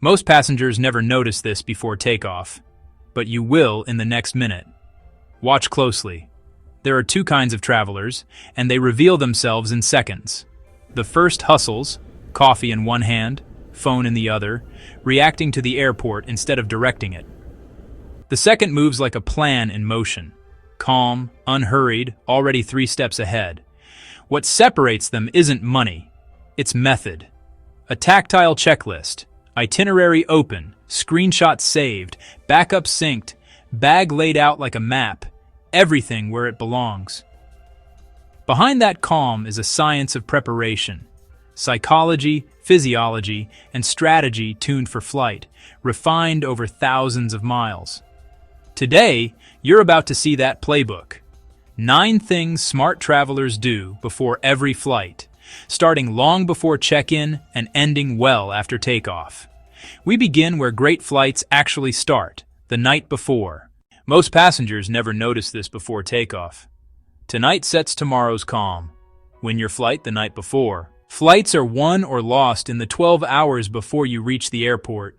Most passengers never notice this before takeoff, but you will in the next minute. Watch closely. There are two kinds of travelers, and they reveal themselves in seconds. The first hustles, coffee in one hand, phone in the other, reacting to the airport instead of directing it. The second moves like a plan in motion, calm, unhurried, already 3 steps ahead. What separates them isn't money, it's method. A tactile checklist, itinerary open, screenshots saved, backup synced, bag laid out like a map, everything where it belongs. Behind that calm is a science of preparation. Psychology, physiology, and strategy tuned for flight, refined over thousands of miles. Today, you're about to see that playbook. 9 things smart travelers do before every flight, starting long before check-in and ending well after takeoff. We begin where great flights actually start, the night before. Most passengers never notice this before takeoff. Tonight sets tomorrow's calm. Win your flight the night before. Flights are won or lost in the 12 hours before you reach the airport.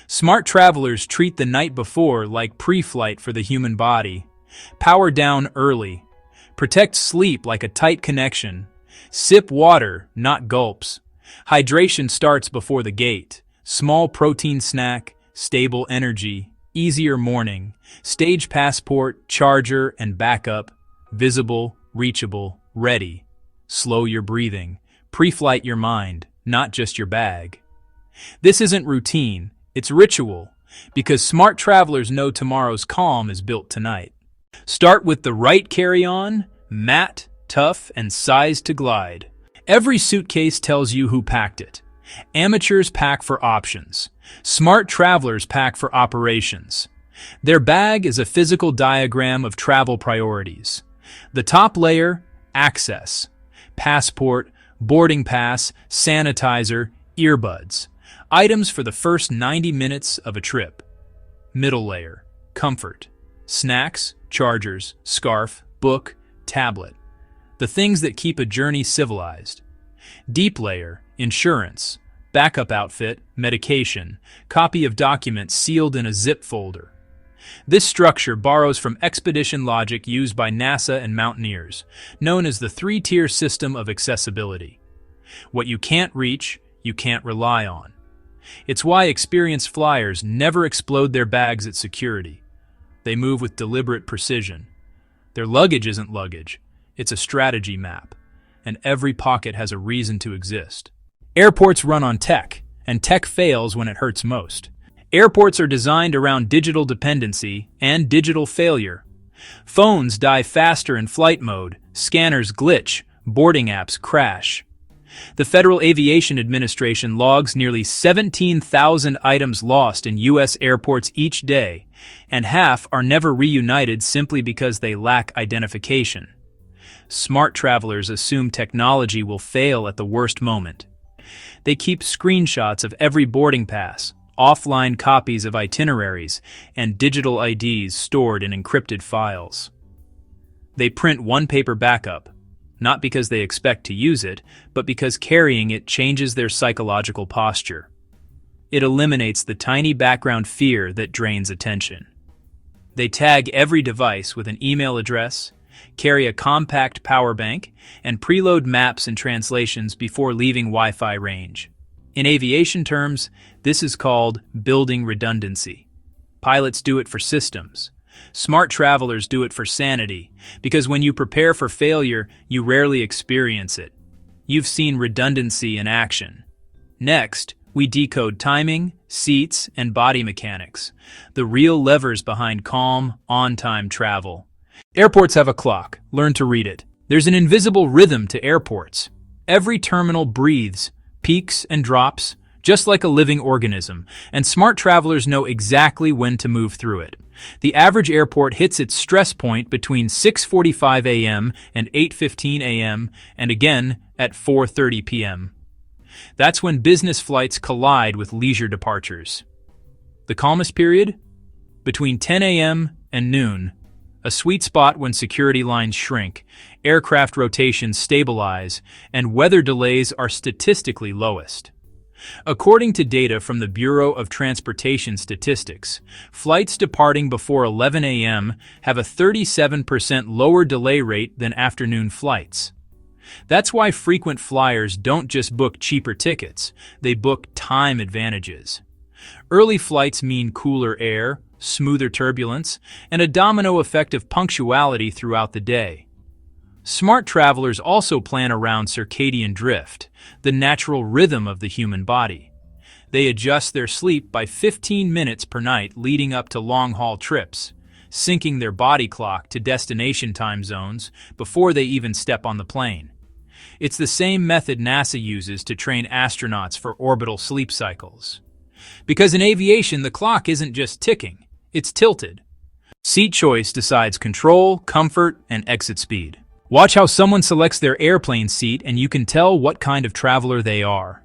Smart travelers treat the night before like pre-flight for the human body. Power down early. Protect sleep like a tight connection. Sip water, not gulps. Hydration starts before the gate. Small protein snack, stable energy, easier morning. Stage passport, charger, and backup. Visible, reachable, ready. Slow your breathing. Pre-flight your mind, not just your bag. This isn't routine, it's ritual, because smart travelers know tomorrow's calm is built tonight. Start with the right carry-on, matte, tough, and sized to glide. Every suitcase tells you who packed it. Amateurs pack for options. Smart travelers pack for operations. Their bag is a physical diagram of travel priorities. The top layer, access. Passport, boarding pass, sanitizer, earbuds. Items for the first 90 minutes of a trip. Middle layer, comfort. Snacks, chargers, scarf, book, tablet. The things that keep a journey civilized. Deep layer, insurance. Backup outfit, medication. Copy of documents sealed in a zip folder. This structure borrows from expedition logic used by NASA and mountaineers, known as the 3-tier system of accessibility. What you can't reach, you can't rely on. It's why experienced flyers never explode their bags at security. They move with deliberate precision. Their luggage isn't luggage, it's a strategy map, and every pocket has a reason to exist. Airports run on tech, and tech fails when it hurts most. Airports are designed around digital dependency and digital failure. Phones die faster in flight mode, scanners glitch, boarding apps crash. The Federal Aviation Administration logs nearly 17,000 items lost in U.S. airports each day, and half are never reunited simply because they lack identification. Smart travelers assume technology will fail at the worst moment. They keep screenshots of every boarding pass, offline copies of itineraries, and digital IDs stored in encrypted files. They print one-paper backup, not because they expect to use it, but because carrying it changes their psychological posture. It eliminates the tiny background fear that drains attention. They tag every device with an email address, carry a compact power bank, and preload maps and translations before leaving Wi-Fi range. In aviation terms, this is called building redundancy. Pilots do it for systems. Smart travelers do it for sanity, because when you prepare for failure, you rarely experience it. You've seen redundancy in action. Next, we decode timing, seats, and body mechanics, the real levers behind calm, on-time travel. Airports have a clock. Learn to read it. There's an invisible rhythm to airports. Every terminal breathes, peaks and drops, just like a living organism, and smart travelers know exactly when to move through it. The average airport hits its stress point between 6:45 a.m. and 8:15 a.m. and again at 4:30 p.m. That's when business flights collide with leisure departures. The calmest period? Between 10 a.m. and noon, a sweet spot when security lines shrink, aircraft rotations stabilize, and weather delays are statistically lowest. According to data from the Bureau of Transportation Statistics, flights departing before 11 a.m. have a 37% lower delay rate than afternoon flights. That's why frequent flyers don't just book cheaper tickets, they book time advantages. Early flights mean cooler air, smoother turbulence, and a domino effect of punctuality throughout the day. Smart travelers also plan around circadian drift, the natural rhythm of the human body. They adjust their sleep by 15 minutes per night leading up to long-haul trips, syncing their body clock to destination time zones before they even step on the plane. It's the same method NASA uses to train astronauts for orbital sleep cycles. Because in aviation, the clock isn't just ticking, it's tilted. Seat choice decides control, comfort, and exit speed. Watch how someone selects their airplane seat and you can tell what kind of traveler they are.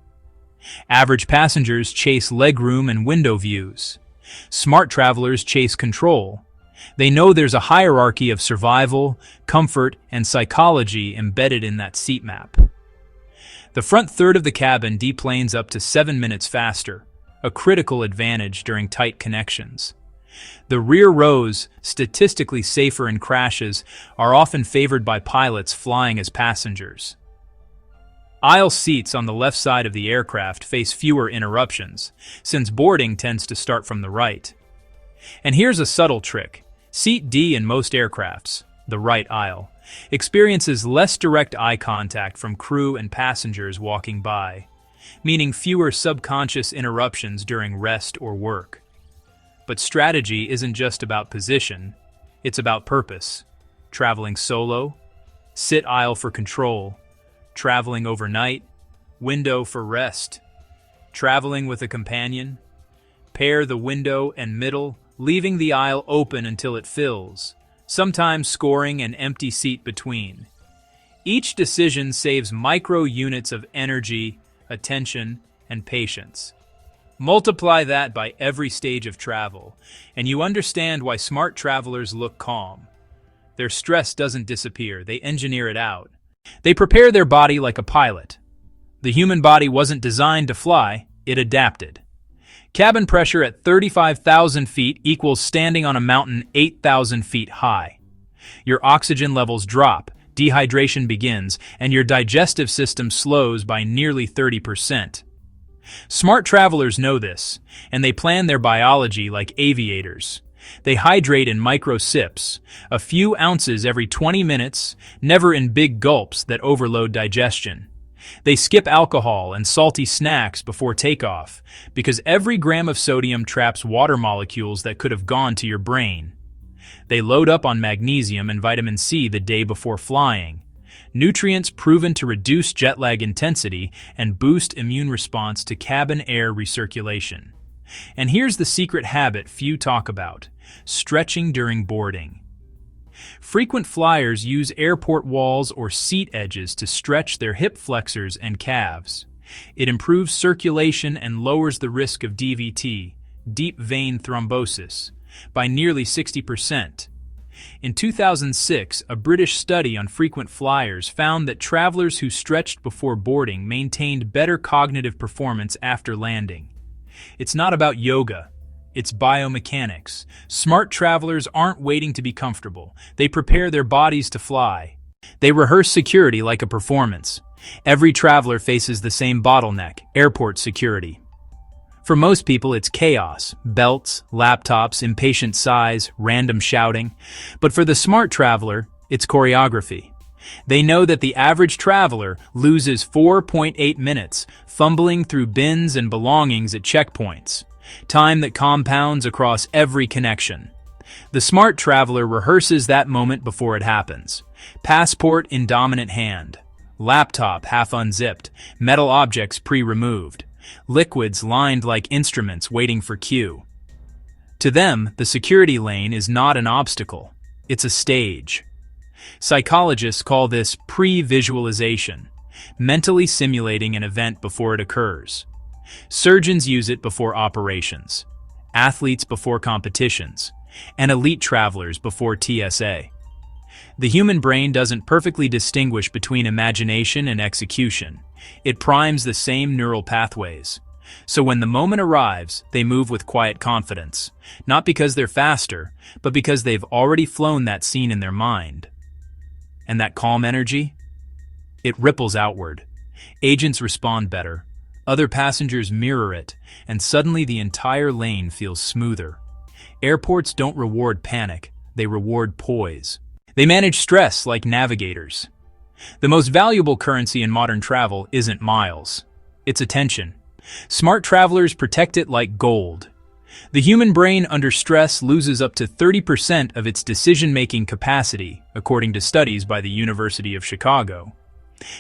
Average passengers chase legroom and window views. Smart travelers chase control. They know there's a hierarchy of survival, comfort, and psychology embedded in that seat map. The front third of the cabin deplanes up to 7 minutes faster, a critical advantage during tight connections. The rear rows, statistically safer in crashes, are often favored by pilots flying as passengers. Aisle seats on the left side of the aircraft face fewer interruptions, since boarding tends to start from the right. And here's a subtle trick. Seat D in most aircrafts, the right aisle, experiences less direct eye contact from crew and passengers walking by, meaning fewer subconscious interruptions during rest or work. But strategy isn't just about position, it's about purpose. Traveling solo, sit aisle for control. Traveling overnight, window for rest. Traveling with a companion, pair the window and middle, leaving the aisle open until it fills, sometimes scoring an empty seat between. Each decision saves micro units of energy, attention, and patience. Multiply that by every stage of travel, and you understand why smart travelers look calm. Their stress doesn't disappear, they engineer it out. They prepare their body like a pilot. The human body wasn't designed to fly, it adapted. Cabin pressure at 35,000 feet equals standing on a mountain 8,000 feet high. Your oxygen levels drop, dehydration begins, and your digestive system slows by nearly 30%. Smart travelers know this, and they plan their biology like aviators. They hydrate in micro sips, a few ounces every 20 minutes, never in big gulps that overload digestion. They skip alcohol and salty snacks before takeoff, because every gram of sodium traps water molecules that could have gone to your brain. They load up on magnesium and vitamin C the day before flying, nutrients proven to reduce jet lag intensity and boost immune response to cabin air recirculation. And here's the secret habit few talk about: stretching during boarding. Frequent flyers use airport walls or seat edges to stretch their hip flexors and calves. It improves circulation and lowers the risk of DVT, deep vein thrombosis, by nearly 60%. In 2006, a British study on frequent flyers found that travelers who stretched before boarding maintained better cognitive performance after landing. It's not about yoga, it's biomechanics. Smart travelers aren't waiting to be comfortable. They prepare their bodies to fly. They rehearse security like a performance. Every traveler faces the same bottleneck: airport security. For most people, it's chaos: belts, laptops, impatient sighs, random shouting. But for the smart traveler, it's choreography. They know that the average traveler loses 4.8 minutes fumbling through bins and belongings at checkpoints, time that compounds across every connection. The smart traveler rehearses that moment before it happens. Passport in dominant hand, laptop half unzipped, metal objects pre-removed, liquids lined like instruments waiting for cue. To them, the security lane is not an obstacle, it's a stage. Psychologists call this pre-visualization, mentally simulating an event before it occurs. Surgeons use it before operations, athletes before competitions, and elite travelers before TSA. The human brain doesn't perfectly distinguish between imagination and execution. It primes the same neural pathways. So when the moment arrives, they move with quiet confidence, not because they're faster, but because they've already flown that scene in their mind. And that calm energy? It ripples outward. Agents respond better. Other passengers mirror it, and suddenly the entire lane feels smoother. Airports don't reward panic, they reward poise. They manage stress like navigators. The most valuable currency in modern travel isn't miles. It's attention. Smart travelers protect it like gold. The human brain under stress loses up to 30% of its decision-making capacity, according to studies by the University of Chicago.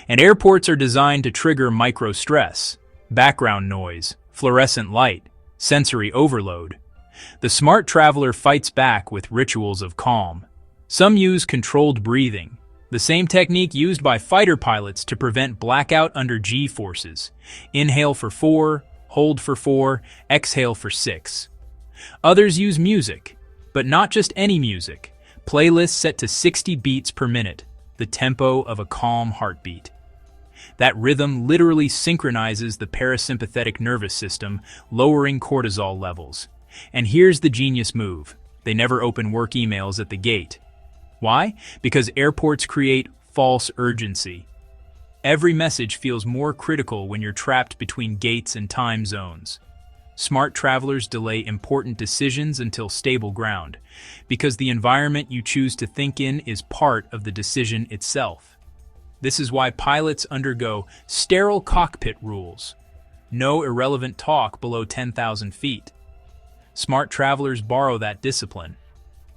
And airports are designed to trigger micro-stress, background noise, fluorescent light, sensory overload. The smart traveler fights back with rituals of calm. Some use controlled breathing, the same technique used by fighter pilots to prevent blackout under G-forces. Inhale for 4, hold for 4, exhale for 6. Others use music, but not just any music. Playlists set to 60 beats per minute, the tempo of a calm heartbeat. That rhythm literally synchronizes the parasympathetic nervous system, lowering cortisol levels. And here's the genius move. They never open work emails at the gate. Why? Because airports create false urgency. Every message feels more critical when you're trapped between gates and time zones. Smart travelers delay important decisions until stable ground, because the environment you choose to think in is part of the decision itself. This is why pilots undergo sterile cockpit rules. No irrelevant talk below 10,000 feet. Smart travelers borrow that discipline.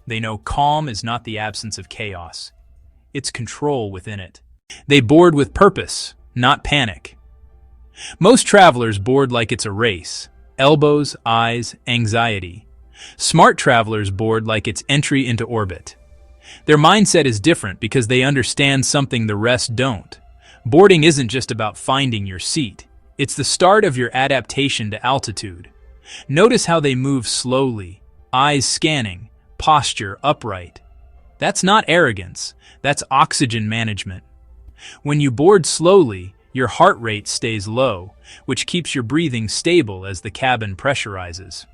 They know calm is not the absence of chaos. It's control within it. They board with purpose, not panic. Most travelers board like it's a race. Elbows, eyes, anxiety. Smart travelers board like it's entry into orbit. Their mindset is different because they understand something the rest don't. Boarding isn't just about finding your seat. It's the start of your adaptation to altitude. Notice how they move slowly, eyes scanning, posture upright. That's not arrogance, that's oxygen management. When you board slowly, your heart rate stays low, which keeps your breathing stable as the cabin pressurizes.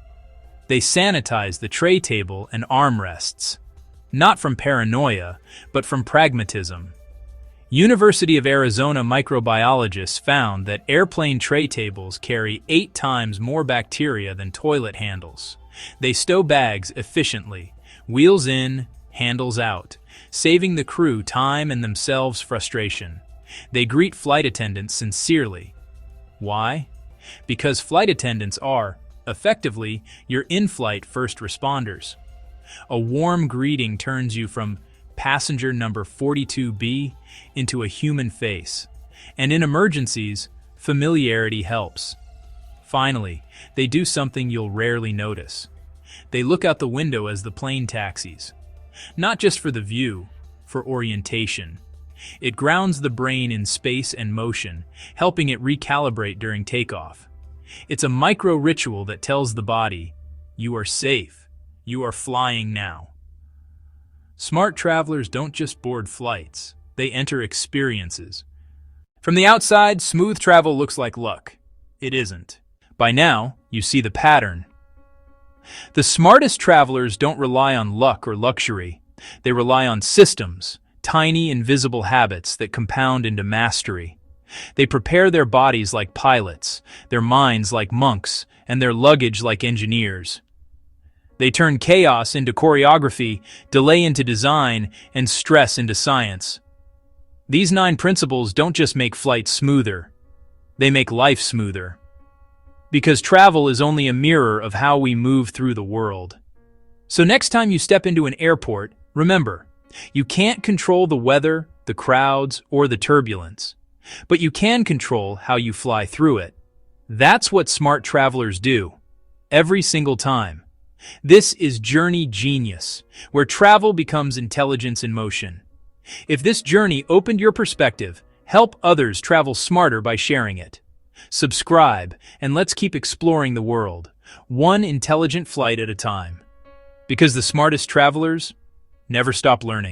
They sanitize the tray table and armrests, not from paranoia, but from pragmatism. University of Arizona microbiologists found that airplane tray tables carry 8 times more bacteria than toilet handles. They stow bags efficiently, wheels in, handles out, saving the crew time and themselves frustration. They greet flight attendants sincerely. Why? Because flight attendants are, effectively, your in-flight first responders. A warm greeting turns you from passenger number 42B into a human face. And in emergencies, familiarity helps. Finally, they do something you'll rarely notice. They look out the window as the plane taxis. Not just for the view, for orientation. It grounds the brain in space and motion, helping it recalibrate during takeoff. It's a micro-ritual that tells the body, you are safe, you are flying now. Smart travelers don't just board flights, they enter experiences. From the outside, smooth travel looks like luck. It isn't. By now, you see the pattern. The smartest travelers don't rely on luck or luxury. They rely on systems, tiny invisible habits that compound into mastery. They prepare their bodies like pilots, their minds like monks, and their luggage like engineers. They turn chaos into choreography, delay into design, and stress into science. These 9 principles don't just make flight smoother, they make life smoother. Because travel is only a mirror of how we move through the world. So next time you step into an airport, remember, you can't control the weather, the crowds, or the turbulence, but you can control how you fly through it. That's what smart travelers do, every single time. This is Journey Genius, where travel becomes intelligence in motion. If this journey opened your perspective, help others travel smarter by sharing it. Subscribe, and let's keep exploring the world, one intelligent flight at a time. Because the smartest travelers never stop learning.